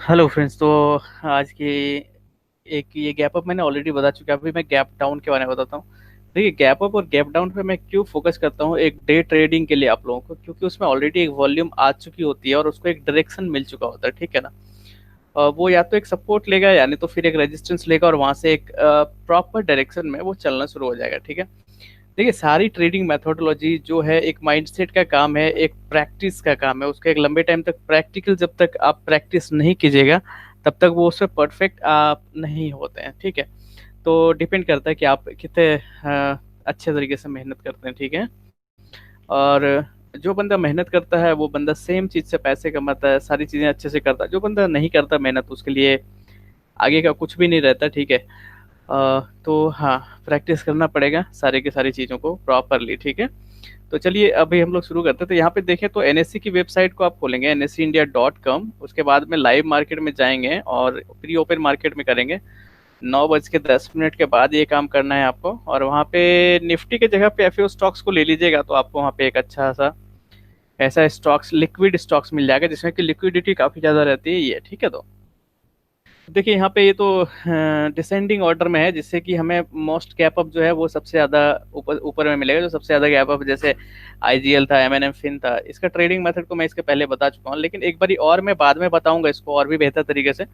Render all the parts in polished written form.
Hello friends. तो आज की एक ये गैप अप मैंने ऑलरेडी बता चुका, अभी मैं गैप डाउन के बारे में बताता हूँ। देखिए, गैप अप और गैप डाउन पे मैं क्यों फोकस करता हूँ एक डे ट्रेडिंग के लिए आप लोगों को, क्योंकि उसमें ऑलरेडी एक वॉल्यूम आ चुकी होती है और उसको एक डायरेक्शन मिल चुका होता है, ठीक है ना। वो या तो एक सपोर्ट लेगा या नहीं तो फिर एक रेजिस्टेंस लेगा और वहां से एक प्रॉपर डायरेक्शन में वो चलना शुरू हो जाएगा, ठीक है। देखिए, सारी ट्रेडिंग मेथोडोलॉजी जो है एक माइंडसेट का काम है, एक प्रैक्टिस का काम है। उसका एक लंबे टाइम तक प्रैक्टिकल, जब तक आप प्रैक्टिस नहीं कीजिएगा तब तक वो उसमें परफेक्ट आप नहीं होते हैं, ठीक है। तो डिपेंड करता है कि आप कितने अच्छे तरीके से मेहनत करते हैं, ठीक है। और जो बंदा मेहनत करता है वो बंदा सेम चीज से पैसे कमाता है, सारी चीजें अच्छे से करता है। जो बंदा नहीं करता मेहनत, उसके लिए आगे का कुछ भी नहीं रहता, ठीक है। तो हाँ, प्रैक्टिस करना पड़ेगा सारे की सारी चीज़ों को प्रॉपरली, ठीक है। तो चलिए अभी हम लोग शुरू करते हैं। तो यहाँ पे देखें तो एनएससी की वेबसाइट को आप खोलेंगे, NSEindia.com। उसके बाद में लाइव मार्केट में जाएंगे और प्री ओपन मार्केट में करेंगे। 9:10 के बाद ये काम करना है आपको। और वहाँ पे निफ्टी के जगह पे एफओ स्टॉक्स को ले लीजिएगा, तो आपको वहाँ पे एक अच्छा सा ऐसा स्टॉक्स, लिक्विड स्टॉक्स मिल जाएगा जिसमें कि लिक्विडिटी काफ़ी ज़्यादा रहती है, ये ठीक है। तो देखिए, यहाँ पे ये तो डिसेंडिंग ऑर्डर में है, जिससे कि हमें मोस्ट गैप अप जो है वो सबसे ज़्यादा ऊपर ऊपर में मिलेगा। जो सबसे ज़्यादा गैप अप जैसे आईजीएल था, एमएनएम फिन था, इसका ट्रेडिंग मेथड को मैं इसके पहले बता चुका हूँ, लेकिन एक बारी और मैं बाद में बताऊंगा इसको और भी बेहतर तरीके से।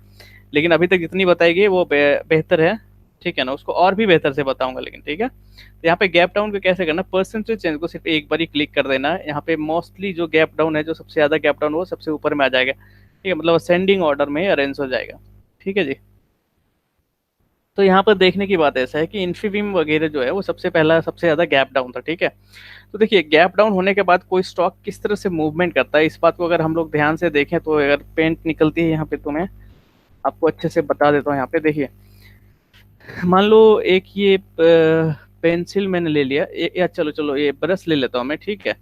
लेकिन अभी तक जितनी बताई गई वो बेहतर है, ठीक है ना। उसको और भी बेहतर से बताऊंगा, लेकिन ठीक है। तो यहाँ पे गैप डाउन को कैसे करना, परसेंटेज चेंज को सिर्फ एक बार ही क्लिक कर देना है। यहाँ पे मोस्टली जो गैप डाउन है, जो सबसे ज़्यादा गैप डाउन, वो सबसे ऊपर में आ जाएगा, ठीक है। मतलब असेंडिंग ऑर्डर में अरेंज हो जाएगा, ठीक है जी। तो यहाँ पर देखने की बात ऐसा है कि इन्फीबीम वगैरह जो है वो सबसे पहला सबसे ज्यादा गैप डाउन था, ठीक है। तो देखिए, गैप डाउन होने के बाद कोई स्टॉक किस तरह से मूवमेंट करता है, इस बात को अगर हम लोग ध्यान से देखें तो अगर पेंट निकलती है यहाँ पे तो मैं आपको अच्छे से बता देता हूँ। यहाँ पे देखिए, मान लो एक ये पेंसिल मैंने ले लिया, या चलो चलो ये ब्रश ले लेता हूँ मैं, ठीक है।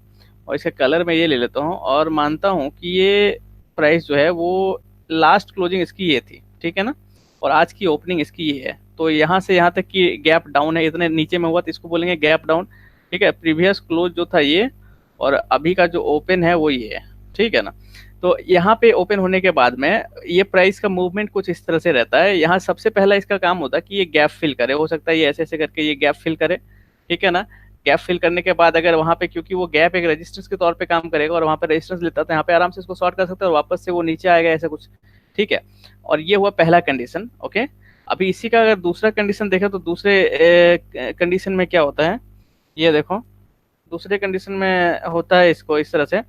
और इसका कलर मैं ये ले लेता हूँ और मानता हूँ कि ये प्राइस जो है वो लास्ट क्लोजिंग इसकी ये थी, ठीक है ना। और आज की ओपनिंग इसकी ये है। तो यहाँ से यहाँ तक की गैप डाउन है, इतने नीचे में हुआ तो इसको बोलेंगे गैप डाउन, ठीक है। प्रीवियस क्लोज जो था ये, और अभी का जो ओपन है वो ये है, ठीक है ना। तो यहाँ पे ओपन होने के बाद में ये प्राइस का मूवमेंट कुछ इस तरह से रहता है। यहाँ सबसे पहला इसका काम होता है कि ये गैप फिल करे, हो सकता है ये ऐसे ऐसे करके ये गैप फिल करे, ठीक है ना। गैप फिल करने के बाद अगर वहां पे, क्योंकि वो गैप एक रेजिस्टेंस के तौर पे काम करेगा और वहां पे रेजिस्टेंस लेता है, तो यहाँ पे आराम से इसको शॉर्ट कर सकते हैं और वापस से वो नीचे आएगा, ऐसा कुछ, ठीक है। और ये हुआ पहला कंडीशन, ओके। अभी इसी का अगर दूसरा कंडीशन देखें तो दूसरे कंडीशन में क्या होता है, ये देखो। दूसरे कंडीशन में होता है इसको इस तरह से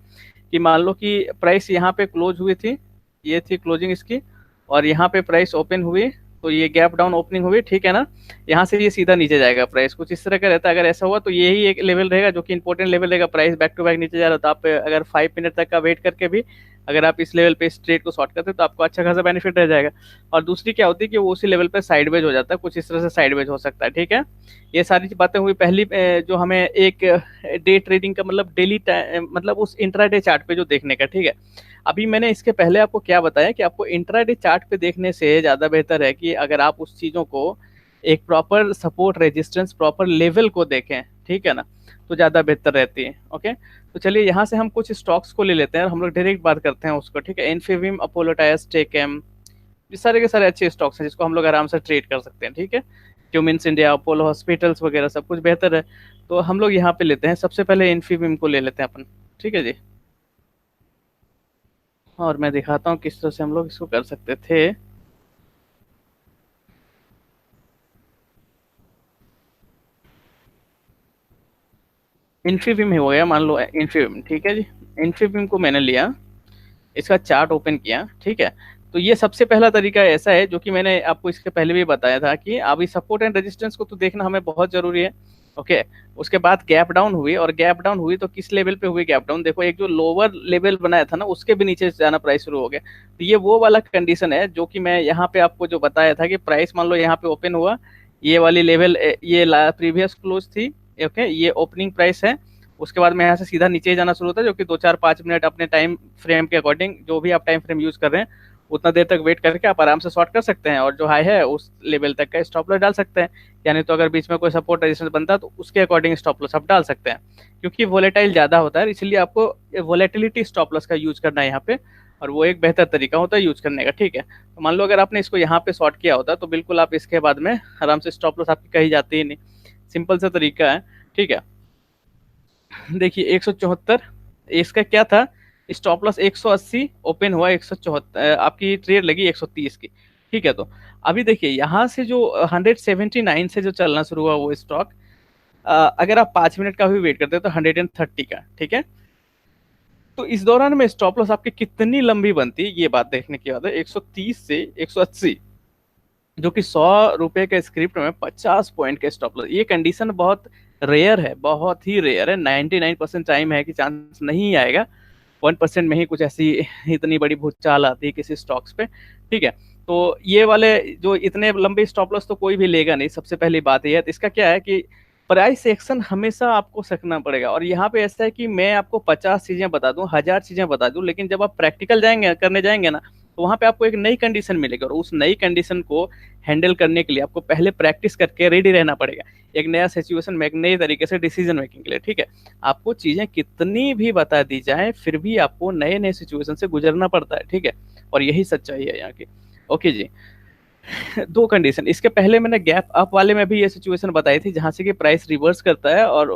कि मान लो कि प्राइस यहाँ पे क्लोज हुई थी, ये थी क्लोजिंग इसकी, और यहाँ पे प्राइस ओपन हुई, तो ये गैप डाउन ओपनिंग हुई, ठीक है ना। यहाँ से ये सीधा नीचे जाएगा प्राइस, कुछ इस तरह का रहता है। अगर ऐसा हुआ तो यही एक लेवल रहेगा जो कि इंपॉर्टेंट लेवल रहेगा। प्राइस बैक टू बैक नीचे जा रहा है तो आप अगर 5 मिनट तक का वेट करके भी अगर आप इस लेवल पे इस ट्रेड को शॉर्ट करते हैं तो आपको अच्छा खासा बेनिफिट रह जाएगा। और दूसरी क्या होती है कि वो उसी लेवल पे साइडवेज हो जाता है, कुछ इस तरह से साइडवेज हो सकता है, ठीक है। ये सारी बातें हुई पहली, जो हमें एक डे ट्रेडिंग का मतलब डेली मतलब उस इंट्राडे चार्ट पे जो देखने का, ठीक है। अभी मैंने इसके पहले आपको क्या बताया कि आपको इंट्राडे चार्ट पे देखने से ज़्यादा बेहतर है कि अगर आप उस चीज़ों को एक proper support, resistance, proper level को देखें, ठीक है ना, तो ज़्यादा बेहतर रहती है, ओके। तो चलिए यहाँ से हम कुछ स्टॉक्स को ले लेते हैं और हम लोग डायरेक्ट बात करते हैं उसको, ठीक है। इन्फीबीम, अपोलो टायर्स, टेकएम, ये सारे के सारे अच्छे स्टॉक्स हैं जिसको हम लोग आराम से ट्रेड कर सकते हैं, ठीक है। क्यूमिंस इंडिया, अपोलो हॉस्पिटल्स वगैरह सब कुछ बेहतर है। तो हम लोग यहाँ पे लेते हैं, सबसे पहले इन्फीबीम को ले लेते हैं अपन, ठीक है जी। और मैं दिखाता हूँ किस तरह से हम लोग इसको कर सकते थे। इन्फीबीम ही हो गया, मान लो इन्फीबीम, ठीक है जी। इन्फीबीम को मैंने लिया, इसका चार्ट ओपन किया, ठीक है। तो ये सबसे पहला तरीका ऐसा है जो कि मैंने आपको इसके पहले भी बताया था कि अभी सपोर्ट एंड रेजिस्टेंस को तो देखना हमें बहुत जरूरी है, ओके। उसके बाद गैप डाउन हुई, और गैप डाउन हुई तो किस लेवल पे हुई गैप डाउन, देखो एक जो लोअर लेवल बनाया था ना उसके भी नीचे जाना प्राइस शुरू हो गया। तो ये वो वाला कंडीशन है जो कि मैं यहाँ पे आपको जो बताया था कि प्राइस मान लो यहाँ पे ओपन हुआ, ये वाली लेवल ये प्रीवियस क्लोज थी, ओके, ये ओपनिंग प्राइस है। उसके बाद में यहाँ से सीधा नीचे जाना शुरू होता है, जो कि 2 4 5 मिनट अपने टाइम फ्रेम के अकॉर्डिंग, जो भी आप टाइम फ्रेम यूज कर रहे हैं उतना देर तक वेट करके आप आराम से शॉर्ट कर सकते हैं, और जो हाई है उस लेवल तक का स्टॉप लॉस डाल सकते हैं। यानी तो अगर बीच में कोई सपोर्ट रेजिस्टेंस बनता है तो उसके अकॉर्डिंग स्टॉप लॉस आप डाल सकते हैं, क्योंकि वोलेटाइल ज़्यादा होता है, इसलिए आपको वोलेटिलिटी स्टॉप लॉस का यूज करना है यहाँ पे। और वो एक बेहतर तरीका होता है यूज करने का, ठीक है। तो मान लो अगर आपने इसको यहाँ पे शॉर्ट किया होता तो बिल्कुल आप इसके बाद में आराम से स्टॉप लॉस आपकी कहीं जाती ही नहीं। सिंपल सा तरीका है, ठीक है। देखिए 174 इसका क्या था, स्टॉप लॉस 180, ओपन हुआ 174, आपकी ट्रेड लगी 130 की, ठीक है। तो अभी देखिए यहाँ से जो 179 से जो चलना शुरू हुआ वो स्टॉक, अगर आप 5 मिनट का भी वेट करते हैं तो 130 का, ठीक है। तो इस दौरान में स्टॉप लॉस आपकी कितनी लंबी बनती है ये बात देखने की बात है। 130 से 180, जो कि 100 रुपए के स्क्रिप्ट में 50 पॉइंट का स्टॉप लॉस, ये कंडीशन बहुत रेयर है, बहुत ही रेयर है। 99% टाइम है कि चांस नहीं आएगा, 1% में ही कुछ ऐसी इतनी बड़ी भूचाल आती है किसी स्टॉक्स पे, ठीक है। तो ये वाले जो इतने लंबे स्टॉप लॉस तो कोई भी लेगा नहीं, सबसे पहली बात ये है। तो इसका क्या है कि प्राइस एक्शन हमेशा आपको सकना पड़ेगा। और यहाँ पे ऐसा है कि मैं आपको 50 चीजें बता दूं, 1000 चीजें बता दूं, लेकिन जब आप प्रैक्टिकल जाएंगे करने जाएंगे ना, तो वहां पे आपको एक नई कंडीशन मिलेगी, और उस नई कंडीशन को हैंडल करने के लिए आपको पहले प्रैक्टिस करके रेडी रहना पड़ेगा, एक नया सिचुएशन में एक नए तरीके से डिसीजन मेकिंग के लिए, ठीक है। आपको चीजें कितनी भी बता दी जाए फिर भी आपको नए नए सिचुएशन से गुजरना पड़ता है, ठीक है। और यही सच्चाई है यहाँ की। ओके जी। दो कंडीशन, इसके पहले मैंने गैप अप वाले में भी ये सिचुएशन बताई थी, जहां से कि प्राइस रिवर्स करता है और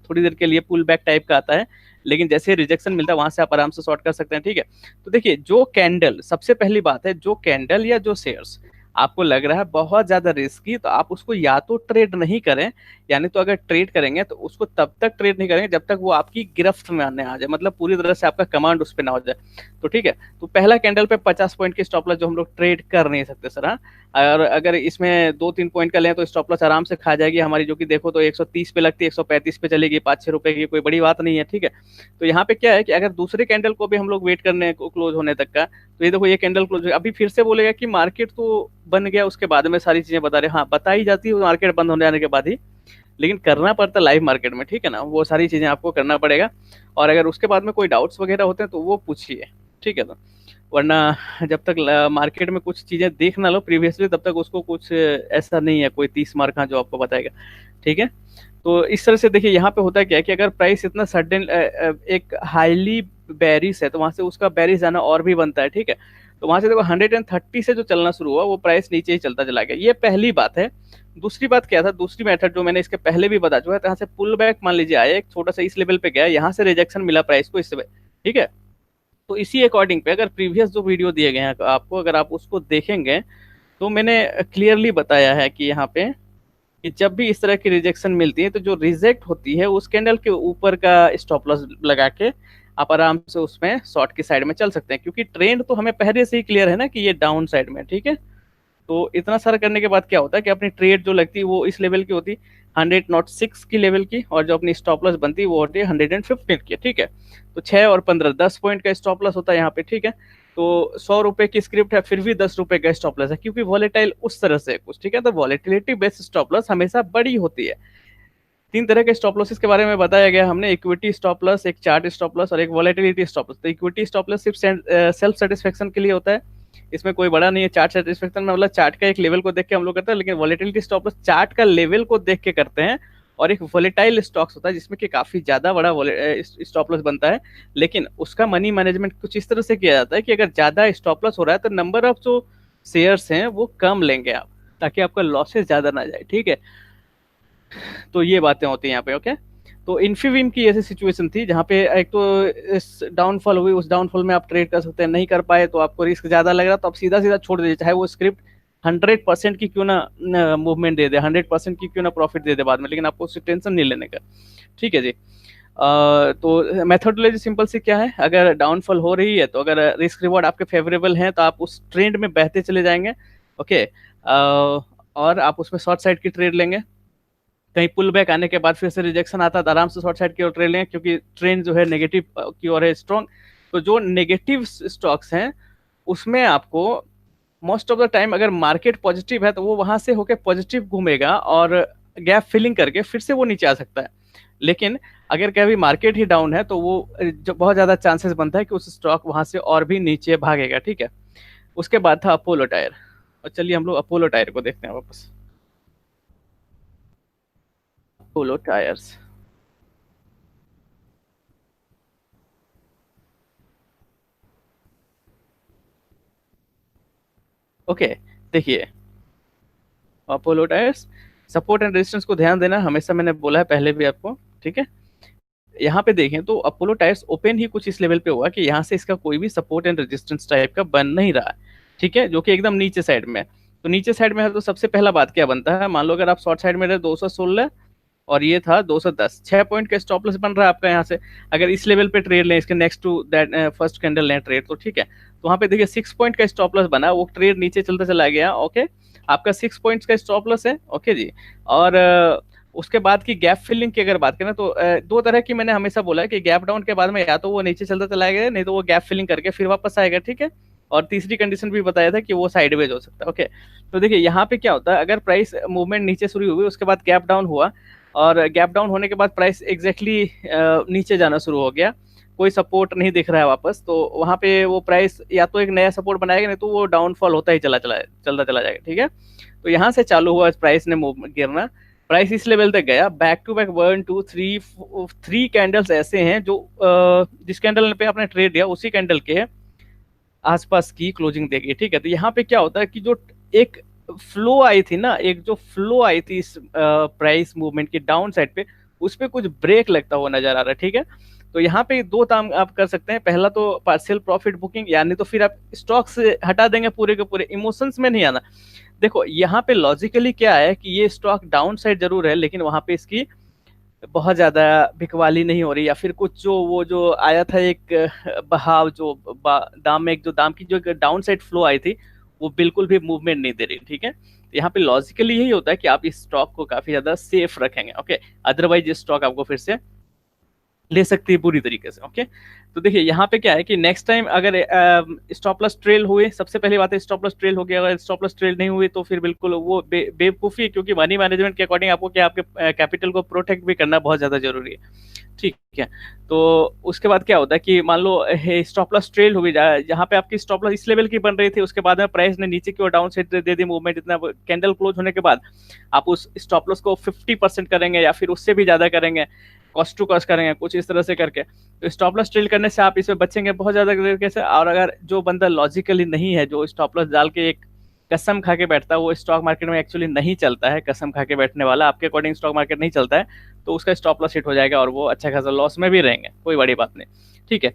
थोड़ी देर के लिए पुल बैक टाइप का आता है, लेकिन जैसे रिजेक्शन मिलता है वहां से आप आराम से शॉर्ट कर सकते हैं, ठीक है। तो देखिए जो कैंडल, सबसे पहली बात है, जो कैंडल या जो शेयर्स आपको लग रहा है बहुत ज्यादा रिस्की, तो आप उसको या तो ट्रेड नहीं करें, यानी तो अगर ट्रेड करेंगे तो उसको तब तक ट्रेड नहीं करेंगे जब तक वो आपकी गिरफ्त में आने आ जाए, मतलब पूरी तरह से आपका कमांड उस पर ना हो जाए, तो ठीक है। तो पहला कैंडल पे 50 पॉइंट की स्टॉप लॉस जो हम लोग ट्रेड कर नहीं सकते सर, हाँ। और अगर इसमें 2-3 पॉइंट का लें तो स्टॉप लॉस आराम से खा जाएगी हमारी, जो कि देखो तो 130 पे लगती है, 135 पे चलेगी, 5-6 रुपए की कोई बड़ी बात नहीं है, ठीक है। तो यहाँ पे क्या है कि अगर दूसरे कैंडल को भी हम लोग वेट करने को क्लोज होने तक का, तो ये देखो ये कैंडल क्लोज, अभी फिर से बोलेगा कि मार्केट तो बन गया, उसके बाद में सारी चीजें बता रहे, हाँ बता ही जाती है मार्केट बंद होने जाने के बाद ही, लेकिन करना पड़ता है लाइव मार्केट में, ठीक है ना, वो सारी चीजें आपको करना पड़ेगा। और अगर उसके बाद में कोई डाउट्स वगैरह होते हैं तो वो पूछिए, ठीक है। तो वरना जब तक मार्केट में कुछ चीजें देख ना लो प्रीवियसली, तब तक उसको कुछ ऐसा नहीं है कोई 30 मार्क हाँ जो आपको बताएगा, ठीक है। तो इस तरह से देखिए यहाँ पे होता क्या है कि अगर प्राइस इतना सडन एक हाईली बेरिश है तो वहां से उसका बेरिश जाना और भी बनता है, ठीक है। तो वहां से देखो 130 से जो चलना शुरू हुआ वो प्राइस नीचे ही चलता चला गया, ये पहली बात है। दूसरी बात क्या था, दूसरी मेथड जो मैंने इसके पहले भी बता चुका है, यहाँ से पुल बैक मान लीजिए आया, एक छोटा सा इस लेवल पे गया, यहाँ से रिजेक्शन मिला प्राइस को इससे, ठीक है। तो इसी अकॉर्डिंग पे अगर प्रीवियस जो वीडियो दिए गए हैं आपको, अगर आप उसको देखेंगे तो मैंने क्लियरली बताया है कि यहाँ पे कि जब भी इस तरह की रिजेक्शन मिलती है तो जो रिजेक्ट होती है उस कैंडल के ऊपर का स्टॉप लॉस लगा के आप आराम से उसमें शॉर्ट की साइड में चल सकते हैं, क्योंकि ट्रेंड तो हमें पहले से ही क्लियर है ना कि ये डाउन साइड में, ठीक है। तो इतना सारा करने के बाद क्या होता है कि अपनी ट्रेड जो लगती है वो इस लेवल की होती है, 106 की लेवल की, और जो अपनी स्टॉप लॉस बनती है वो होती है 115 की, ठीक है। तो 6 और 15 10 पॉइंट का स्टॉप लॉस होता है यहाँ पे, ठीक है। तो 100 रुपए की स्क्रिप्ट है फिर भी 10 रुपए का स्टॉप लॉस है, क्योंकि वॉलेटाइल उस तरह से कुछ, ठीक है। तो वॉलेटिलिटी बेस्ड स्टॉप लॉस हमेशा बड़ी होती है। 3 तरह के स्टॉप लॉसेस के बारे में बताया गया हमने, इक्विटी स्टॉप लॉस, एक चार्ट स्टॉप लॉस और एक वॉलेटिलिटी स्टॉप लॉस। तो इक्विटी स्टॉप लॉस सिर्फ सेल्फ सेटिस्फेक्शन के लिए होता है, इसमें कोई बड़ा नहीं है। चार्ट सेटिस्फेक्शन में मतलब चार्ट का एक लेवल को देख के हम लोग करते हैं, लेकिन वॉलेटिलिटी स्टॉप लॉस चार्ट का लेवल को देख के करते हैं। और एक वॉलेटाइल स्टॉक्स होता है जिसमें कि काफी ज्यादा बड़ा स्टॉप लॉस बनता है, लेकिन उसका मनी मैनेजमेंट कुछ इस तरह से किया जाता है कि अगर ज्यादा स्टॉप लॉस हो रहा है तो नंबर ऑफ जो शेयर्स हैं वो कम लेंगे आप, ताकि आपका लॉसेस ज्यादा ना जाए, ठीक है। तो ये बातें होती हैं यहाँ पे, ओके। तो इन्फीबीम की ऐसी सिचुएशन थी जहाँ पे एक तो इस डाउनफॉल हुई, उस डाउनफॉल में आप ट्रेड कर सकते हैं, नहीं कर पाए तो आपको रिस्क ज्यादा लग रहा तो आप सीधा सीधा छोड़ दीजिए, चाहे वो स्क्रिप्ट 100% की क्यों ना मूवमेंट दे दे, 100% की क्यों ना प्रॉफिट दे दे बाद में, लेकिन आपको उससे टेंशन नहीं लेने का, ठीक है जी। तो मेथोडोलॉजी सिंपल सी क्या है, अगर डाउनफॉल हो रही है तो अगर रिस्क रिवॉर्ड आपके फेवरेबल हैं तो आप उस ट्रेंड में बहते चले जाएंगे, ओके। और आप उसमें शॉर्ट साइड की ट्रेड लेंगे, कहीं पुल बैक आने के बाद फिर से रिजेक्शन आता है तो आराम से शॉर्ट साइड की ओर ट्रेड लें, क्योंकि ट्रेंड जो है नेगेटिव की ओर है स्ट्रॉन्ग। तो जो नेगेटिव स्टॉक्स हैं उसमें आपको मोस्ट ऑफ द टाइम अगर मार्केट पॉजिटिव है तो वो वहां से होकर पॉजिटिव घूमेगा और गैप फिलिंग करके फिर से वो नीचे आ सकता है। लेकिन अगर कभी मार्केट ही डाउन है तो वो जो बहुत ज्यादा चांसेस बनता है कि उस स्टॉक वहां से और भी नीचे भागेगा, ठीक है। उसके बाद था अपोलो टायर, और चलिए हम लोग अपोलो टायर को देखते हैं वापस। अपोलो टायर्स, ओके, देखिए Apollo tyres, support and resistance को ध्यान देना हमेशा, मैंने बोला है पहले भी आपको, ठीक है। यहाँ पे देखें तो अपोलो टायर्स ओपन ही कुछ इस लेवल पे हुआ कि यहाँ से इसका कोई भी सपोर्ट एंड रेजिस्टेंस टाइप का बन नहीं रहा है, ठीक है, जो कि एकदम नीचे साइड में है। तो नीचे साइड में है तो सबसे पहला बात क्या बनता है, मान लो अगर आप शॉर्ट साइड में रहे 216 और ये था 210, 6 पॉइंट का स्टॉप लॉस बन रहा है आपका यहाँ से। अगर इस लेवल पे ट्रेड लें, इसके next to that first candle लें ट्रेड, तो ठीक है, तो वहाँ पे देखिए 6 पॉइंट का स्टॉप लॉस बना, वो ट्रेड नीचे चलता चला गया, ओके। आपका 6 पॉइंट्स का स्टॉप लॉस है, ओके जी। और उसके बाद की गैप फिलिंग की अगर बात करें तो दो तरह की मैंने हमेशा बोला है कि गैप डाउन के बाद में या तो वो नीचे चलता चला गया, नहीं तो वो गैप फिलिंग करके फिर वापस आएगा, ठीक है। और तीसरी कंडीशन भी बताया था कि वो साइडवेज हो सकता है, ओके। तो देखिए यहाँ पे क्या होता है, अगर प्राइस मूवमेंट नीचे शुरू हुई, उसके बाद गैप डाउन हुआ, और गैप डाउन होने के बाद प्राइस एग्जैक्टली नीचे जाना शुरू हो गया, कोई सपोर्ट नहीं दिख रहा है वापस, तो वहां पे वो प्राइस या तो एक नया सपोर्ट बनाएगा, नहीं तो वो डाउनफॉल होता ही चलता चला जाएगा, ठीक है। तो यहाँ से चालू हुआ प्राइस ने मूव गिरना, प्राइस इस लेवल तक गया, बैक टू बैक 1 2 3 3 कैंडल्स ऐसे हैं जो जिस कैंडल पे आपने ट्रेड दिया उसी कैंडल के आसपास की क्लोजिंग देगी, ठीक है। तो यहाँ पे क्या होता है कि जो एक फ्लो आई थी ना, एक जो फ्लो आई थी इस प्राइस मूवमेंट की डाउन साइड पे, उस पे कुछ ब्रेक लगता हुआ नजर आ रहा है, ठीक है। तो यहाँ पे दो काम आप कर सकते हैं, पहला तो पार्शियल प्रॉफिट बुकिंग, यानी तो फिर आप स्टॉक से हटा देंगे पूरे के पूरे, इमोशंस में नहीं आना। देखो यहाँ पे लॉजिकली क्या है कि ये स्टॉक डाउन साइड जरूर है, लेकिन वहां पे इसकी बहुत ज्यादा बिकवाली नहीं हो रही, या फिर कुछ जो वो जो आया था एक बहाव जो दाम में, एक जो दाम की जो डाउन साइड फ्लो आई थी, वो बिल्कुल भी मूवमेंट नहीं दे रही, ठीक है। तो यहाँ पे लॉजिकली यही होता है कि आप इस स्टॉक को काफी ज्यादा सेफ रखेंगे, ओके। अदरवाइज ये स्टॉक आपको फिर से ले सकती है पूरी तरीके से, ओके। तो देखिए यहाँ पे क्या है कि नेक्स्ट टाइम अगर स्टॉप लॉस ट्रेल हुए, सबसे पहली बात है स्टॉप लॉस ट्रेल हो गया, अगर स्टॉप लॉस ट्रेल नहीं हुई तो फिर बिल्कुल वो बेवकूफ़ी है, क्योंकि मनी मैनेजमेंट के अकॉर्डिंग आपको क्या, आपके कैपिटल को प्रोटेक्ट भी करना बहुत ज़्यादा जरूरी है, ठीक है। तो उसके बाद क्या होता है कि मान लो स्टॉप लॉस ट्रेल हुई, जहाँ पे आपकी स्टॉप लॉस इस लेवल की बन रही थी, उसके बाद में प्राइस ने नीचे की ओर डाउन साइड दे दी मूवमेंट, इतना कैंडल क्लोज होने के बाद आप उस स्टॉप लॉस को 50% करेंगे या फिर उससे भी ज्यादा करेंगे, कॉस्ट टू कॉस्ट करेंगे कुछ इस तरह से करके, तो स्टॉप लॉस ट्रेल करने से आप इसमें बचेंगे बहुत ज्यादा तरीके से। और अगर जो बंदा लॉजिकली नहीं है, जो स्टॉप लॉस डाल के एक कसम खा के बैठता है, वो स्टॉक मार्केट में एक्चुअली नहीं चलता है, कसम खा के बैठने वाला आपके अकॉर्डिंग स्टॉक मार्केट नहीं चलता है, तो उसका स्टॉप लॉस हिट हो जाएगा और वो अच्छा खासा लॉस में भी रहेंगे, कोई बड़ी बात नहीं, ठीक है।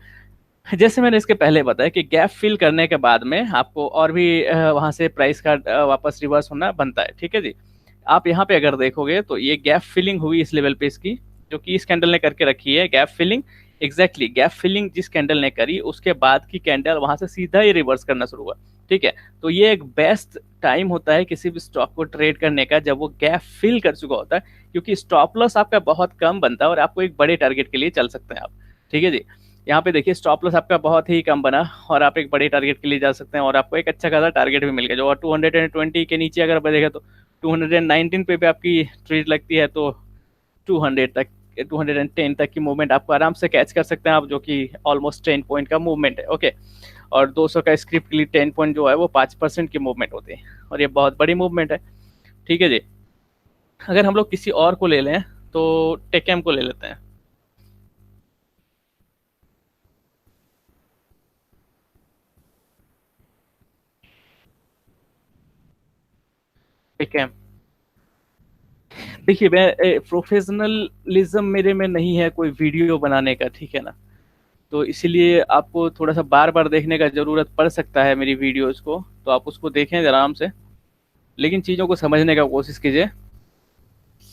जैसे मैंने इसके पहले बताया कि गैप फिल करने के बाद में आपको और भी वहां से प्राइस का वापस रिवर्स होना बनता है, ठीक है जी। आप यहाँ पे अगर देखोगे तो ये गैप फिलिंग हुई इस लेवल पे इसकी, जो कि इस कैंडल ने करके रखी है gap filling, exactly gap filling जिस कैंडल ने करी उसके बाद की कैंडल वहां से सीधा ही रिवर्स करना शुरू हुआ, ठीक है। तो ये एक बेस्ट टाइम होता है किसी भी स्टॉक को ट्रेड करने का, जब वो गैप फिल कर चुका होता है, क्योंकि स्टॉप लॉस आपका बहुत कम बनता है और आपको एक बड़े टारगेट के लिए चल सकते हैं आप, ठीक है जी। यहाँ पे देखिए स्टॉप लॉस आपका बहुत ही कम बना और आप एक बड़े टारगेट के लिए जा सकते हैं, और आपको एक अच्छा खासा टारगेट भी मिल गया, जो 220 के नीचे अगर बढ़ेगा तो 219 पे भी आपकी ट्रेड लगती है, तो 200 तक, 210 तक की मूवमेंट आपको आराम से कैच कर सकते हैं आप, जो कि ऑलमोस्ट 10 पॉइंट का मूवमेंट है, ओके। और 200 का स्क्रिप्ट के लिए 10 पॉइंट जो है वो 5% की मूवमेंट होती है, और ये बहुत बड़ी मूवमेंट है, ठीक है जी। अगर हम लोग किसी और को ले लें तो टेकएम को ले लेते हैं। टेकएम, देखिए मैं प्रोफेशनलिज्म मेरे में नहीं है कोई वीडियो बनाने का, ठीक है ना, तो इसीलिए आपको थोड़ा सा बार बार देखने का जरूरत पड़ सकता है मेरी वीडियोस को, तो आप उसको देखें आराम से, लेकिन चीज़ों को समझने का कोशिश कीजिए,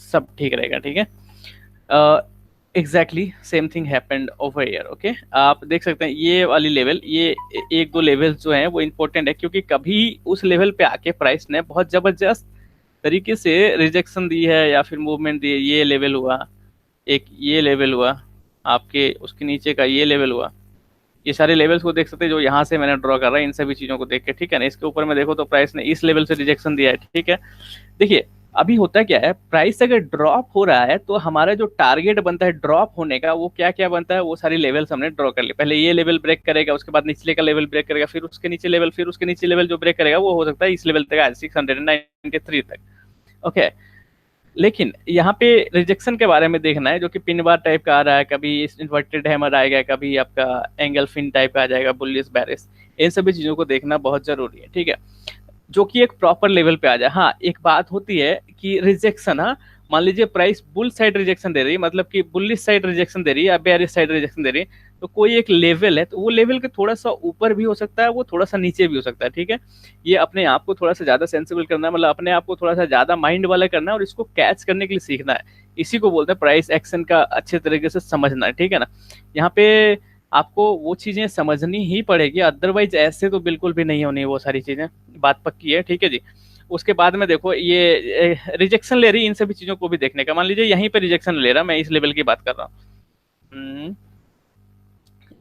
सब ठीक रहेगा, ठीक है। Exactly same thing happened over year, okay. आप देख सकते हैं ये वाली लेवल, ये एक दो लेवल जो हैं वो इंपॉर्टेंट है, क्योंकि कभी उस लेवल पे आके प्राइस ने बहुत जबरदस्त तरीके से रिजेक्शन दी है या फिर मूवमेंट दी है। ये लेवल हुआ, एक ये लेवल हुआ, आपके उसके नीचे का ये लेवल हुआ, ये सारे लेवल्स को देख सकते हैं जो यहाँ से मैंने ड्रॉ कर रहा है, इन सभी चीज़ों को देख के, ठीक है ना। इसके ऊपर में देखो तो प्राइस ने इस लेवल से रिजेक्शन दिया है, ठीक है। देखिए अभी होता क्या है, प्राइस अगर ड्रॉप हो रहा है तो हमारा जो टारगेट बनता है ड्रॉप होने का, वो क्या क्या बनता है, वो सारी लेवल्स हमने ड्रॉ कर ली। पहले ये लेवल ब्रेक करेगा, उसके बाद निचले का लेवल ब्रेक करेगा, फिर उसके नीचे लेवल, फिर उसके नीचे लेवल जो ब्रेक करेगा वो हो सकता है इस लेवल तक आए, 693 तक, ओके। लेकिन यहाँ पे रिजेक्शन के बारे में देखना है, जो कि पिन बार टाइप का आ रहा है, कभी इन्वर्टेड हैमर आएगा, कभी आपका एंगल फिन टाइप का आ जाएगा, बुलिश बैरिश, इन सभी चीज़ों को देखना बहुत जरूरी है, ठीक है। जो कि एक प्रॉपर लेवल पे आ जाए। हाँ, एक बात होती है कि रिजेक्शन, हाँ, मान लीजिए प्राइस बुल साइड रिजेक्शन दे रही है, मतलब कि बुलिश साइड रिजेक्शन दे रही है या बेयरिश साइड रिजेक्शन दे रही है, तो कोई एक लेवल है, तो वो लेवल के थोड़ा सा ऊपर भी हो सकता है, वो थोड़ा सा नीचे भी हो सकता है, ठीक है। ये अपने आप को थोड़ा सा ज्यादा सेंसिबल करना है, मतलब अपने आप को थोड़ा सा ज्यादा माइंड वाला करना है और इसको कैच करने के लिए सीखना है। इसी को बोलते हैं प्राइस एक्शन का अच्छे तरीके से समझना है, ठीक है ना। यहाँ पे आपको वो चीजें समझनी ही पड़ेगी, अदरवाइज ऐसे तो बिल्कुल भी नहीं होनी वो सारी चीजें, बात पक्की है, ठीक है जी। उसके बाद में देखो ये रिजेक्शन ले रही है, इन सभी चीजों को भी देखने का, मान लीजिए यहीं पे रिजेक्शन ले रहा, मैं इस लेवल की बात कर रहा हूँ।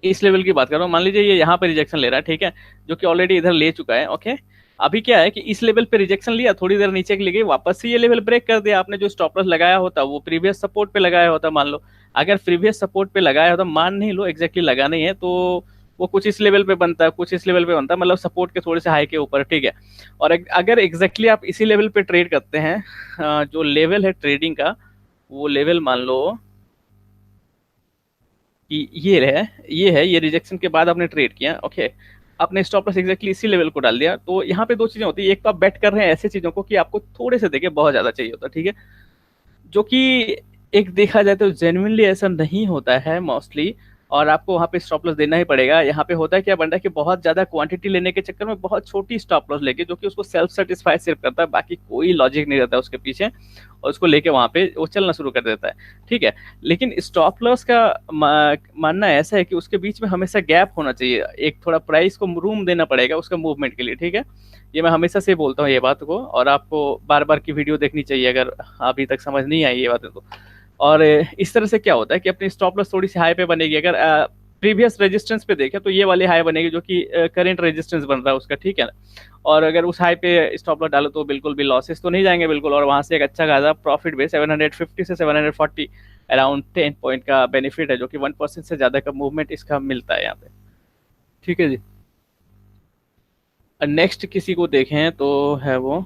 इस लेवल की बात कर रहा हूँ, मान लीजिए ये यहाँ पे रिजेक्शन ले रहा है, ठीक है, जो कि ऑलरेडी इधर ले चुका है, ओके। अभी क्या है कि इस लेवल पे रिजेक्शन लिया, थोड़ी देर नीचे के लिए गई, वापस से ये लेवल ब्रेक कर दिया, आपने जो स्टॉप लॉस लगाया होता वो प्रीवियस सपोर्ट पे लगाया होता, मान लो। अगर प्रीवियस सपोर्ट पे लगाया होता, मान नहीं लो एग्जैक्टली लगा नहीं है, तो वो कुछ इस लेवल पे बनता है, कुछ इस लेवल पे बनता है, मतलब सपोर्ट के थोड़े से हाई के ऊपर, ठीक है। और अगर एग्जैक्टली आप इसी लेवल पे ट्रेड करते हैं, जो लेवल है ट्रेडिंग का, वो लेवल मान लो कि ये रिजेक्शन के बाद आपने ट्रेड किया, ओके। आपने स्टॉप लॉस एग्जैक्टली इसी लेवल को डाल दिया, तो यहाँ पे दो चीजें होती है, एक तो आप बेट कर रहे हैं ऐसे चीजों को कि आपको थोड़े से देके बहुत ज्यादा चाहिए होता है, ठीक है, जो कि एक देखा जाए तो जेन्युइनली ऐसा नहीं होता है मोस्टली, और आपको वहाँ पे स्टॉप लॉस देना ही पड़ेगा। यहाँ पे होता है क्या, बन रहा है कि बहुत ज्यादा क्वांटिटी लेने के चक्कर में बहुत छोटी स्टॉप लॉस लेके, जो कि उसको सेल्फ सेटिस्फाई सिर्फ करता है, बाकी कोई लॉजिक नहीं रहता उसके पीछे, और उसको लेके वहाँ पे वो चलना शुरू कर देता है, ठीक है। लेकिन स्टॉप लॉस का मानना ऐसा है कि उसके बीच में हमेशा गैप होना चाहिए, एक थोड़ा प्राइस को रूम देना पड़ेगा उसका मूवमेंट के लिए, ठीक है। ये मैं हमेशा से बोलता हूँ ये बात को, और आपको बार बार की वीडियो देखनी चाहिए अगर अभी तक समझ नहीं आई ये बातें तो। और इस तरह से क्या होता है कि अपनी स्टॉप लॉस थोड़ी सी हाई पे बनेगी, अगर प्रीवियस रेजिस्टेंस पे देखें तो ये वाली हाई बनेगी, जो कि करंट रेजिस्टेंस बन रहा है उसका, ठीक है ना। और अगर उस हाई पे स्टॉप लॉस डालो तो बिल्कुल भी लॉसेस तो नहीं जाएंगे बिल्कुल, और वहां से एक अच्छा खासा प्रॉफिट भी 750 से 740 अराउंड 10 पॉइंट का बेनिफिट है, जो कि 1% से ज्यादा का मूवमेंट इसका मिलता है यहाँ पे, ठीक है जी। नेक्स्ट किसी को देखें तो है वो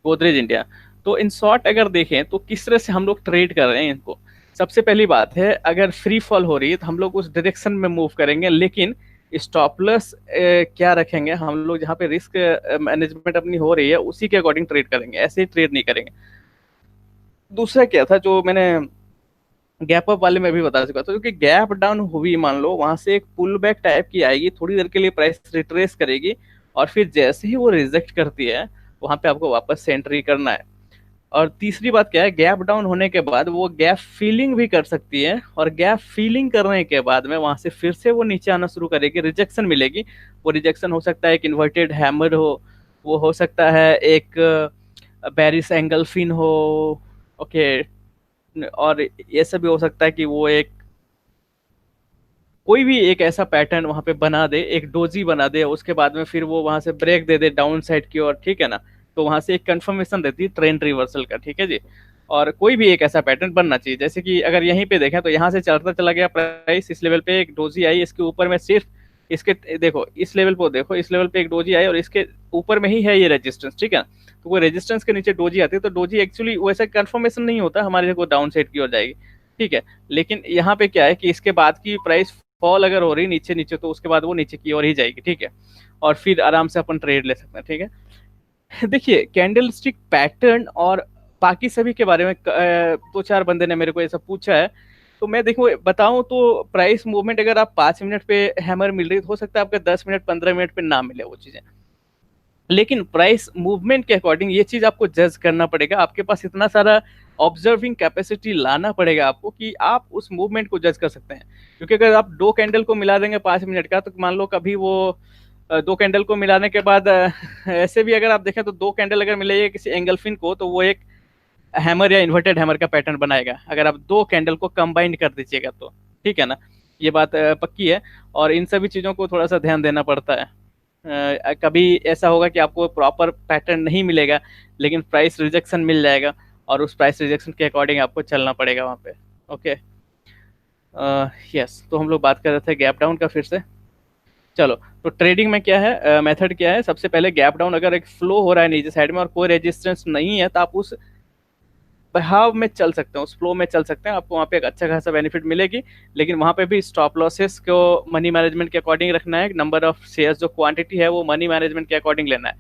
गोदरेज इंडिया। तो इन शॉर्ट अगर देखें तो किस तरह से हम लोग ट्रेड कर रहे हैं इनको। सबसे पहली बात है, अगर फ्री फॉल हो रही है तो हम लोग उस डायरेक्शन में मूव करेंगे, लेकिन स्टॉप लॉस क्या रखेंगे हम लोग, जहाँ पे रिस्क मैनेजमेंट अपनी हो रही है उसी के अकॉर्डिंग ट्रेड करेंगे, ऐसे ही ट्रेड नहीं करेंगे। दूसरा क्या था जो मैंने गैप अप वाले में भी बता चुका था, क्योंकि गैप डाउन हुई मान लो, वहां से एक पुल बैक टाइप की आएगी, थोड़ी देर के लिए प्राइस रिट्रेस करेगी, और फिर जैसे ही वो रिजेक्ट करती है, वहां पे आपको वापस से एंट्री करना है। और तीसरी बात क्या है, गैप डाउन होने के बाद वो गैप फीलिंग भी कर सकती है, और गैप फीलिंग करने के बाद में वहां से फिर से वो नीचे आना शुरू करेगी, रिजेक्शन मिलेगी। वो रिजेक्शन हो सकता है एक इन्वर्टेड हैमर हो, वो हो सकता है एक बेरिस एंगल्फिन हो, ओके। और ये सब भी हो सकता है कि वो एक कोई भी एक ऐसा पैटर्न वहां पे बना दे, एक डोजी बना दे, उसके बाद में फिर वो वहां से ब्रेक दे दे डाउन साइड की ओर, ठीक है ना। तो वहां से एक कंफर्मेशन रहती है ट्रेंड रिवर्सल का, ठीक है जी। और कोई भी एक ऐसा पैटर्न बनना चाहिए, जैसे कि अगर यहीं पे देखें तो यहाँ से चलता चला गया प्राइस, इस लेवल पे एक डोजी आई, इसके ऊपर में सिर्फ इसके देखो इस लेवल पे, देखो इस लेवल पे एक डोजी आई और इसके ऊपर में ही है ये रेजिस्टेंस, ठीक है। तो वो रेजिस्टेंस के नीचे डोजी आती है, तो डोजी एक्चुअली वैसा कंफर्मेशन नहीं होता हमारे को डाउन साइड की ओर जाएगी, ठीक है। लेकिन यहाँ पे क्या है कि इसके बाद की प्राइस फॉल अगर हो रही नीचे नीचे, तो उसके बाद वो नीचे की ओर ही जाएगी, ठीक है। और फिर आराम से अपन ट्रेड ले सकते हैं, ठीक है। देखिए कैंडल स्टिक पैटर्न और बाकी सभी के बारे में दो चार बंदे ने मेरे को ऐसा पूछा है, तो मैं देखो बताऊं तो प्राइस मूवमेंट अगर आप 5 मिनट पे हैमर मिल रही है, तो हो सकता है आपका 10 मिनट 15 मिनट पे ना मिले वो चीजें, लेकिन प्राइस मूवमेंट के अकॉर्डिंग ये चीज आपको जज करना पड़ेगा, आपके पास इतना सारा ऑब्जर्विंग कैपेसिटी लाना पड़ेगा आपको कि आप उस मूवमेंट को जज कर सकते हैं। क्योंकि अगर आप दो कैंडल को मिला देंगे 5 मिनट का, तो मान लो कभी वो दो कैंडल को मिलाने के बाद ऐसे भी अगर आप देखें तो दो कैंडल अगर मिलेगी किसी एंगल्फिन को, तो वो एक हैमर या इन्वर्टेड हैमर का पैटर्न बनाएगा, अगर आप दो कैंडल को कंबाइंड कर दीजिएगा तो, ठीक है ना। ये बात पक्की है, और इन सभी चीजों को थोड़ा सा ध्यान देना पड़ता है। कभी ऐसा होगा कि आपको प्रॉपर पैटर्न नहीं मिलेगा, लेकिन प्राइस रिजेक्शन मिल जाएगा, और उस प्राइस रिजेक्शन के अकॉर्डिंग आपको चलना पड़ेगा वहाँ पे, ओके। यस, तो हम लोग बात कर रहे थे गैप डाउन का फिर से। चलो, तो ट्रेडिंग में क्या है, मेथड क्या है, सबसे पहले गैप डाउन अगर एक फ्लो हो रहा है नीचे साइड में और कोई रेजिस्टेंस नहीं है, तो आप उस बहाव में चल सकते हैं, उस फ्लो में चल सकते हैं, आपको वहाँ पे एक अच्छा खासा बेनिफिट मिलेगी। लेकिन वहाँ पे भी स्टॉप लॉसेस को मनी मैनेजमेंट के अकॉर्डिंग रखना है, नंबर ऑफ शेयर्स जो क्वांटिटी है वो मनी मैनेजमेंट के अकॉर्डिंग लेना है,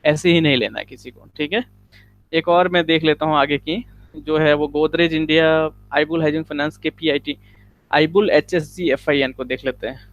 ऐसे ही नहीं लेना है किसी को, ठीक है। एक और मैं देख लेता हूँ आगे की, जो है वो गोदरेज इंडिया आईबुल हाउसिंग फाइनेंस के पीआईटी आईबुल एचएसजी एफआईएन को देख लेते हैं।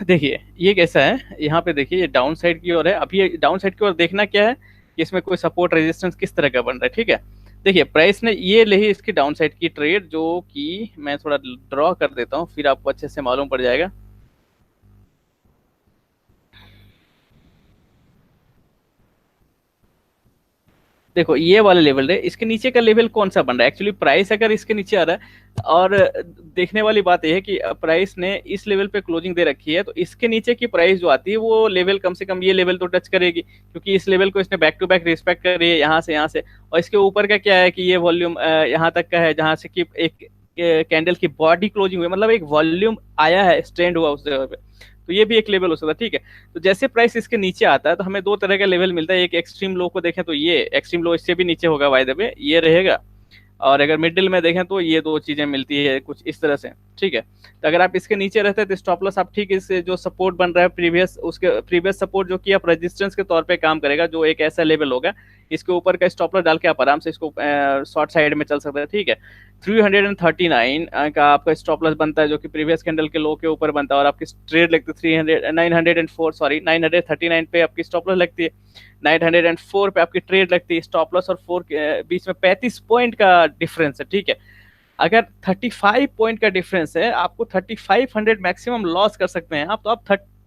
देखिए ये कैसा है, यहाँ पे देखिए ये डाउन साइड की ओर है। अभी ये डाउन साइड की ओर देखना क्या है कि इसमें कोई सपोर्ट रेजिस्टेंस किस तरह का बन रहा है, ठीक है। देखिए प्राइस ने ये ली इसकी डाउन साइड की ट्रेड, जो कि मैं थोड़ा ड्रॉ कर देता हूँ फिर आपको अच्छे से मालूम पड़ जाएगा। देखो ये वाला लेवल है, इसके नीचे का लेवल कौन सा बन रहा है, एक्चुअली प्राइस अगर इसके नीचे आ रहा है, और देखने वाली बात यह है कि प्राइस ने इस लेवल पे क्लोजिंग दे रखी है, तो इसके नीचे की प्राइस जो आती है वो लेवल कम से कम ये लेवल तो टच करेगी, क्योंकि इस लेवल को इसने बैक टू बैक रिस्पेक्ट कर रही है यहाँ से। और इसके ऊपर का क्या है कि ये वॉल्यूम यहाँ तक का है, जहाँ से कि एक कैंडल की बॉडी क्लोजिंग हुई, मतलब एक वॉल्यूम आया है, स्ट्रेंड हुआ उस जगह पे, तो ये भी एक लेवल हो सकता है, ठीक है। तो जैसे प्राइस इसके नीचे आता है तो हमें दो तरह का लेवल मिलता है, एक एक्सट्रीम लो को देखें तो ये एक्सट्रीम लो इससे भी नीचे होगा बाय द वे, ये रहेगा। और अगर मिडिल में देखें तो ये दो चीजें मिलती है कुछ इस तरह से, ठीक है। तो अगर आप इसके नीचे रहते हैं तो स्टॉप लॉस आप ठीक इससे जो सपोर्ट बन रहा है प्रीवियस, उसके प्रीवियस सपोर्ट जो कि आप रेजिस्टेंस के तौर पे काम करेगा, जो एक ऐसा लेवल होगा, इसके ऊपर का स्टॉप लॉस डाल के आप आराम से इसको शॉर्ट साइड में चल सकते हैं, ठीक है। 339 का आपका स्टॉप लॉस बनता है, जो कि प्रीवियस कैंडल के लो के ऊपर बनता है, और आपकी ट्रेड लगती है 904 सॉरी 939 पे आपकी स्टॉप लॉस लगती है, 904 पे आपकी ट्रेड लगती है। स्टॉप लॉस और 4 के बीच में 35 पॉइंट का डिफरेंस है, ठीक है। अगर 35 पॉइंट का डिफरेंस है, आपको 3500 मैक्सिमम लॉस कर सकते हैं आप, तो आप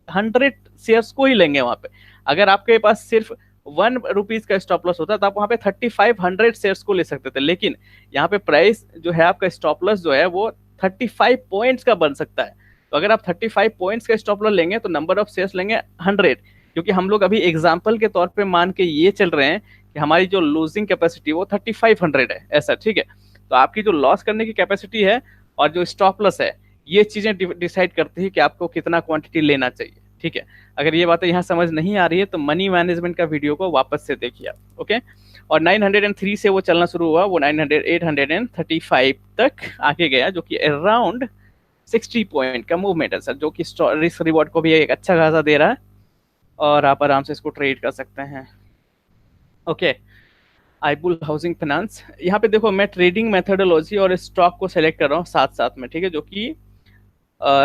100 शेयर्स को ही लेंगे वहां पे। अगर आपके पास सिर्फ 1 रुपीज का स्टॉप लॉस होता तो आप वहां पे 3500 शेयर्स को ले सकते थे, लेकिन यहाँ पे प्राइस जो है आपका स्टॉप लॉस जो है वो 35 पॉइंट्स का बन सकता है। तो अगर आप 35 पॉइंट्स का स्टॉप लॉस लेंगे तो नंबर ऑफ शेयर्स लेंगे 100, क्योंकि हम लोग अभी एग्जाम्पल के तौर पे मान के ये चल रहे हैं कि हमारी जो लूजिंग कैपेसिटी वो 3500 है, ऐसा, ठीक है। तो आपकी जो लॉस करने की कैपेसिटी है और जो स्टॉप लॉस है, ये चीजें डिसाइड करती है कि आपको कितना क्वांटिटी लेना चाहिए, ठीक है। अगर ये बातें यहाँ समझ नहीं आ रही है तो मनी मैनेजमेंट का वीडियो को वापस से देखिए आप, ओके। और 903 से वो चलना शुरू हुआ, वो 835 तक आके गया, जो कि अराउंड 60 पॉइंट का मूवमेंट है सर, जो कि रिस्क रिवॉर्ड को भी एक अच्छा खासा दे रहा है, और आप आराम से इसको ट्रेड कर सकते हैं, ओके। आईबुल हाउसिंग फाइनेंस, यहाँ पे देखो मैं ट्रेडिंग मेथोडोलॉजी और स्टॉक को सेलेक्ट कर रहा हूँ साथ साथ में, ठीक है, जो कि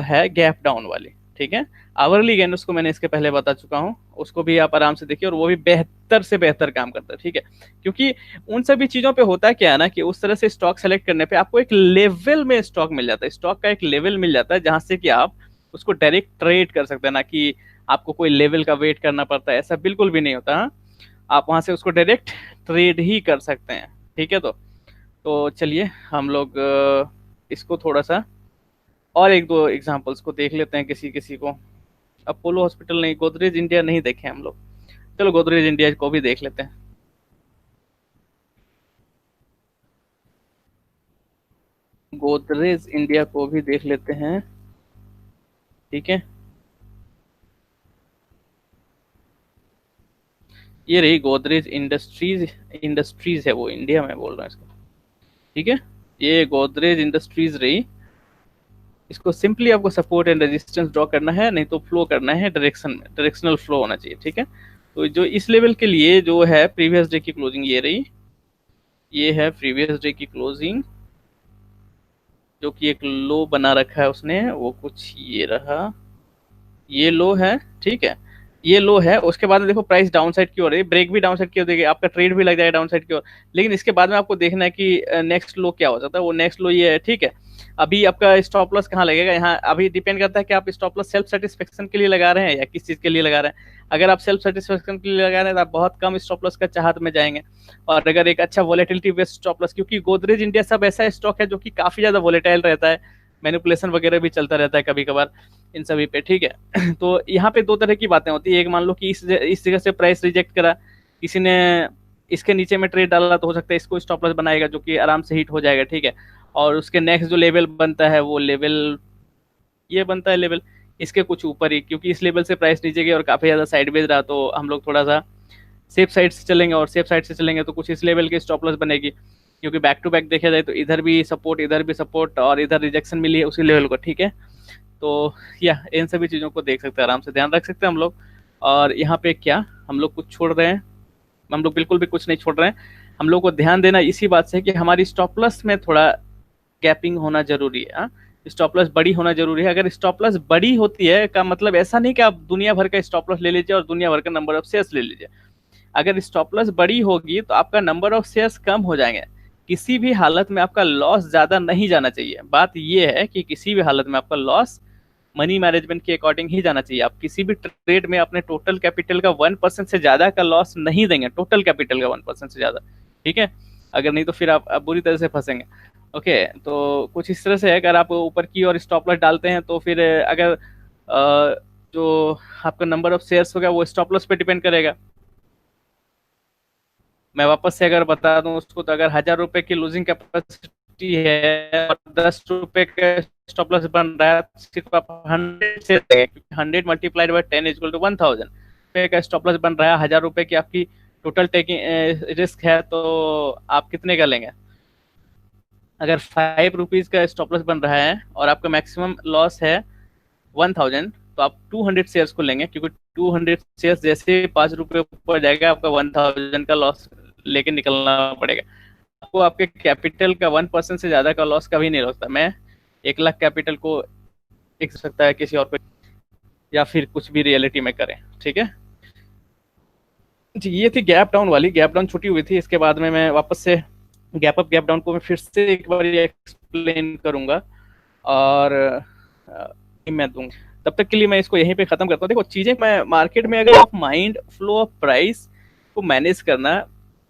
है गैप डाउन वाली, ठीक है। आवरली गेन उसको मैंने इसके पहले बता चुका हूँ, उसको भी आप आराम से देखिए, और वो भी बेहतर से बेहतर काम करता है, ठीक है। क्योंकि उन सभी चीजों पे होता है क्या है ना, कि उस तरह से स्टॉक सेलेक्ट करने पे आपको एक लेवल में स्टॉक मिल जाता है, स्टॉक का एक लेवल मिल जाता है जहां से कि आप उसको डायरेक्ट ट्रेड कर सकते हैं, ना कि आपको कोई लेवल का वेट करना पड़ता है, ऐसा बिल्कुल भी नहीं होता। हाँ, आप वहां से उसको डायरेक्ट ट्रेड ही कर सकते हैं, ठीक है। तो चलिए हम लोग इसको थोड़ा सा और एक दो एग्जांपल्स को देख लेते हैं किसी किसी को। अपोलो हॉस्पिटल नहीं, गोदरेज इंडिया नहीं देखे हम लोग, चलो गोदरेज इंडिया को भी देख लेते हैं। गोदरेज इंडिया को भी देख लेते हैं, ठीक है। ये रही गोदरेज इंडस्ट्रीज, इंडस्ट्रीज है वो, इंडिया में बोल रहा हूँ इसको, ठीक है। ये गोदरेज इंडस्ट्रीज रही, इसको सिंपली आपको सपोर्ट एंड रेजिस्टेंस ड्रॉ करना है, नहीं तो फ्लो करना है डायरेक्शन में, डायरेक्शनल फ्लो होना चाहिए, ठीक है। तो जो इस लेवल के लिए जो है प्रीवियस डे की क्लोजिंग ये रही, ये है प्रीवियस डे की क्लोजिंग, जो कि एक लो बना रखा है उसने, वो कुछ ये रहा, ये लो है, ठीक है। ये लो है, उसके बाद में देखो प्राइस डाउन साइड की ओर है, ब्रेक भी डाउन साइड की ओर देगी, आपका ट्रेड भी लग जाएगा डाउन साइड की ओर। लेकिन इसके बाद में आपको देखना है कि नेक्स्ट लो क्या हो सकता है, वो नेक्स्ट लो ये है, ठीक है। अभी आपका स्टॉप लॉस कहाँ लगेगा, यहाँ अभी डिपेंड करता है कि आप स्टॉप लॉस सेल्फ सेटिस्फेक्शन के लिए लगा रहे हैं या किस चीज के लिए लगा रहे हैं। अगर आप सेल्फ सेटिस्फेक्शन के लिए लगा रहे हैं तो आप बहुत कम स्टॉप लॉस का चाहत में जाएंगे, और अगर एक अच्छा वॉलेटिलिटी बेस्ड स्टॉप लॉस, क्योंकि गोदरेज इंडिया सब ऐसा स्टॉक है जो कि काफी ज्यादा वॉलेटाइल रहता है, मैनिपुलेशन वगैरह भी चलता रहता है कभी कभार इन सभी पे, ठीक है। तो यहाँ पे दो तरह की बातें होती है, एक मान लो कि इस जगह से प्राइस रिजेक्ट करा किसी ने, इसके नीचे में ट्रेड डाला तो हो सकता है इसको स्टॉप लॉस बनाएगा जो कि आराम से हिट हो जाएगा, ठीक है। और उसके नेक्स्ट जो लेवल बनता है वो लेवल ये बनता है लेवल इसके कुछ ऊपर ही, क्योंकि इस लेवल से प्राइस नीचे गई और काफी ज्यादा साइडवेज रहा तो हम लोग थोड़ा सा सेफ साइड से चलेंगे, और सेफ साइड से चलेंगे तो कुछ इस लेवल की स्टॉप लॉस बनेगी, क्योंकि बैक टू बैक देखा जाए तो इधर भी सपोर्ट और इधर रिजेक्शन मिली है उसी लेवल को, ठीक है। तो या इन सभी चीज़ों को देख सकते हैं, आराम से ध्यान रख सकते हैं हम लोग। और यहाँ पे क्या हम लोग कुछ छोड़ रहे हैं? हम लोग बिल्कुल भी कुछ नहीं छोड़ रहे हैं। हम लोग को ध्यान देना इसी बात से कि हमारी स्टॉप लॉस में थोड़ा गैपिंग होना जरूरी है। हाँ, स्टॉप लॉस बड़ी होना जरूरी है। अगर स्टॉप लॉस बड़ी होती है का मतलब ऐसा नहीं कि आप दुनिया भर का स्टॉप लॉस ले लीजिए और दुनिया भर का नंबर ऑफ शेयर्स ले लीजिए। अगर स्टॉप लॉस बड़ी होगी तो आपका नंबर ऑफ शेयर्स कम हो जाएंगे। किसी भी हालत में आपका लॉस ज्यादा नहीं जाना चाहिए। बात यह है कि किसी भी हालत में आपका लॉस मनी मैनेजमेंट के अकॉर्डिंग ही जाना चाहिए। आप किसी भी ट्रेड में अपने टोटल कैपिटल का 1% से ज्यादा का लॉस नहीं देंगे, टोटल कैपिटल का 1% से ज्यादा, ठीक है। अगर नहीं तो फिर आप बुरी तरह से फंसेंगे। ओके, तो कुछ इस तरह से है। अगर आप ऊपर की और स्टॉप लॉस डालते हैं तो फिर अगर जो आपका नंबर ऑफ शेयर्स होगा वो स्टॉप लॉस पे डिपेंड करेगा। मैं वापस से अगर बता दूं उसको, तो अगर 1,000 रुपए की लूजिंग कैपेसिटी है और 10 रुपए का स्टॉप लॉस बन रहा है, सिर्फ आप 100 से 100 मल्टीप्लाइड बाय 10 इक्वल टू 1,000 रुपए का स्टॉप लॉस बन रहा है। 1,000 रुपए की आपकी टोटल टेकिंग रिस्क है, तो आप कितने का लेंगे? अगर 5 रुपीज का स्टॉप लॉस बन रहा है और आपका मैक्सिमम लॉस है 1,000, तो आप 200 शेयर्स को लेंगे, क्योंकि 200 शेयर्स जैसे 5 रुपए ऊपर जाएगा आपका 1,000 का लॉस लेके निकलना पड़ेगा आपको। आपके कैपिटल का 1% से ज्यादा का लॉस कभी नहीं होता। मैं 1 लाख कैपिटल को देख सकता है किसी और को, या फिर कुछ भी रियलिटी में करें, ठीक है जी। ये थी गैप डाउन वाली। गैप डाउन छुटी हुई थी, इसके बाद में मैं वापस से गैप अप गैप डाउन को मैं फिर से एक बार एक्सप्लेन करूंगा और मैं दूंगा। तब तक के लिए मैं इसको यहीं पे खत्म करता हूँ। देखो चीजें, मैं मार्केट में अगर आप माइंड फ्लो ऑफ प्राइस को मैनेज करना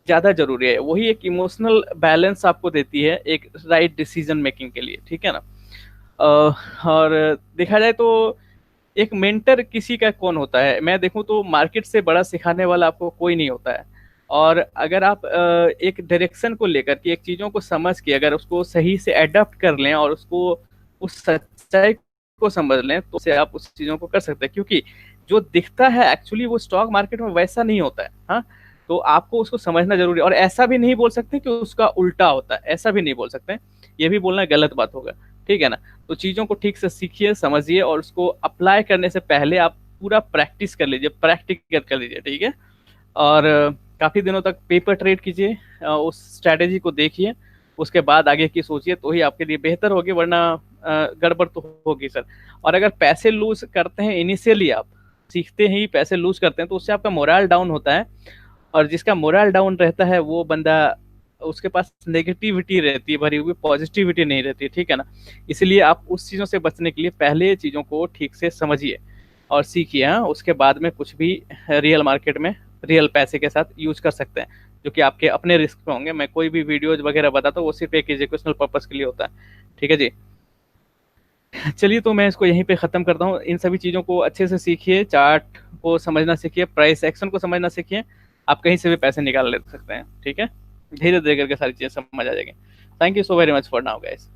ज्यादा जरूरी है। वही एक इमोशनल बैलेंस आपको देती है एक राइट डिसीजन मेकिंग के लिए, ठीक है ना। और देखा जाए तो एक मेंटर किसी का कौन होता है? मैं देखूं तो मार्केट से बड़ा सिखाने वाला आपको कोई नहीं होता है। और अगर आप एक डायरेक्शन को लेकर के एक चीजों को समझ के अगर उसको सही से एडप्ट कर लें और उसको उस सच्चाई को समझ लें, तो से आप उस चीजों को कर सकते हैं। क्योंकि जो दिखता है एक्चुअली वो स्टॉक मार्केट में वैसा नहीं होता है। हाँ, तो आपको उसको समझना जरूरी है। और ऐसा भी नहीं बोल सकते कि उसका उल्टा होता है, ऐसा भी नहीं बोल सकते। ये भी बोलना गलत बात होगा, ठीक है ना। तो चीजों को ठीक से सीखिए, समझिए, और उसको अप्लाई करने से पहले आप पूरा प्रैक्टिस कर लीजिए, प्रैक्टिकल कर लीजिए, ठीक है। और काफी दिनों तक पेपर ट्रेड कीजिए, उस स्ट्रैटेजी को देखिए, उसके बाद आगे की सोचिए, तो ही आपके लिए बेहतर होगी, वरना गड़बड़ तो होगी सर। और अगर पैसे लूज करते हैं इनिशियली, आप सीखते ही पैसे लूज करते हैं, तो उससे आपका मोरल डाउन होता है। और जिसका मोरल डाउन रहता है वो बंदा, उसके पास नेगेटिविटी रहती है भरी हुई, पॉजिटिविटी नहीं रहती, ठीक है ना। इसलिए आप उस चीज़ों से बचने के लिए पहले चीज़ों को ठीक से समझिए और सीखिए। हाँ, उसके बाद में कुछ भी रियल मार्केट में रियल पैसे के साथ यूज कर सकते हैं, जो कि आपके अपने रिस्क पे होंगे। मैं कोई भी वीडियोज वगैरह बताता हूँ वो सिर्फ एक एजुकेशनल पर्पज के लिए होता है, ठीक है जी। चलिए, तो मैं इसको यहीं पे ख़त्म करता हूँ। इन सभी चीज़ों को अच्छे से सीखिए, चार्ट को समझना सीखिए, प्राइस एक्शन को समझना सीखिए। आप कहीं से भी पैसे निकाल ले सकते हैं, ठीक है। धीरे धीरे करके सारी चीज़ें समझ आ जाएगी। Thank you so very much for now guys.